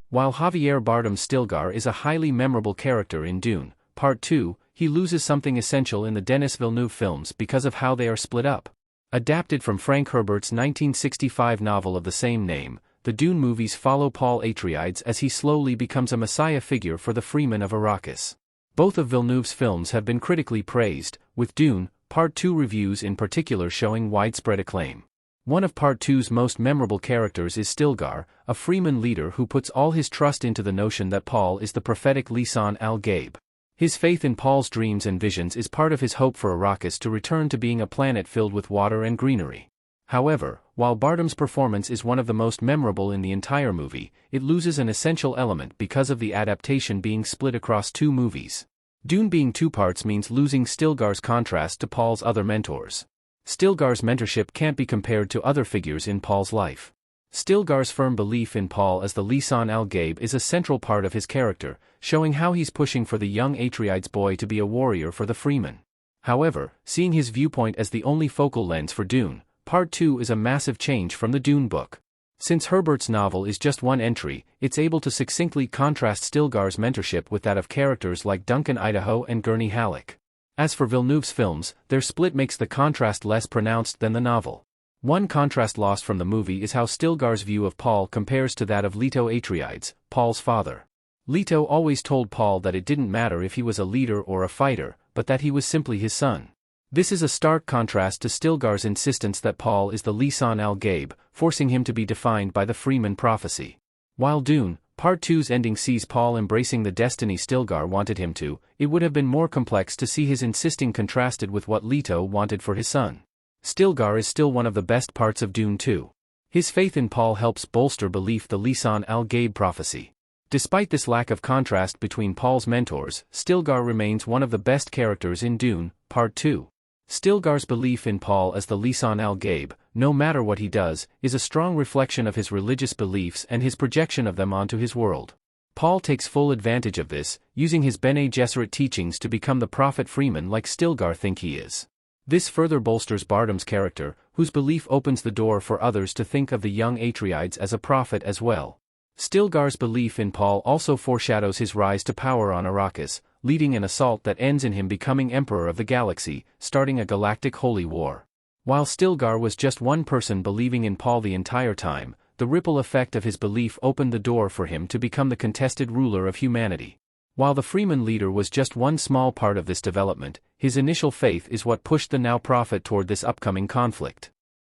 While Javier Bardem's Stilgar is a highly memorable character in Dune, Part 2, he loses something essential in the Denis Villeneuve films because of how they are split up. Adapted from Frank Herbert's 1965 novel of the same name, the Dune movies follow Paul Atreides as he slowly becomes a messiah figure for the freemen of Arrakis. Both of Villeneuve's films have been critically praised, with Dune, Part 2 reviews in particular showing widespread acclaim. One of Part 2's most memorable characters is Stilgar, a freeman leader who puts all his trust into the notion that Paul is the prophetic Lisan al-Gaib. His faith in Paul's dreams and visions is part of his hope for Arrakis to return to being a planet filled with water and greenery. However, while Bardem's performance is one of the most memorable in the entire movie, it loses an essential element because of the adaptation being split across 2 movies. Dune being 2 parts means losing Stilgar's contrast to Paul's other mentors. Stilgar's mentorship can't be compared to other figures in Paul's life. Stilgar's firm belief in Paul as the Lisan al-Gaib is a central part of his character, showing how he's pushing for the young Atreides boy to be a warrior for the Freemen. However, seeing his viewpoint as the only focal lens for Dune, Part 2 is a massive change from the Dune book. Since Herbert's novel is just one entry, it's able to succinctly contrast Stilgar's mentorship with that of characters like Duncan Idaho and Gurney Halleck. As for Villeneuve's films, their split makes the contrast less pronounced than the novel. One contrast lost from the movie is how Stilgar's view of Paul compares to that of Leto Atreides, Paul's father. Leto always told Paul that it didn't matter if he was a leader or a fighter, but that he was simply his son. This is a stark contrast to Stilgar's insistence that Paul is the Lisan al-Gaib, forcing him to be defined by the Freeman prophecy. While Dune, Part 2's ending sees Paul embracing the destiny Stilgar wanted him to, it would have been more complex to see his insisting contrasted with what Leto wanted for his son. Stilgar is still one of the best parts of Dune 2. His faith in Paul helps bolster belief the Lisan al-Gaib prophecy. Despite this lack of contrast between Paul's mentors, Stilgar remains one of the best characters in Dune, Part 2. Stilgar's belief in Paul as the Lisan al-Gaib, no matter what he does, is a strong reflection of his religious beliefs and his projection of them onto his world. Paul takes full advantage of this, using his Bene Gesserit teachings to become the prophet freeman like Stilgar think he is. This further bolsters Bardem's character, whose belief opens the door for others to think of the young Atreides as a prophet as well. Stilgar's belief in Paul also foreshadows his rise to power on Arrakis, leading an assault that ends in him becoming Emperor of the Galaxy, starting a galactic holy war. While Stilgar was just one person believing in Paul the entire time, the ripple effect of his belief opened the door for him to become the contested ruler of humanity. While the Freeman leader was just one small part of this development, his initial faith is what pushed the now prophet toward this upcoming conflict.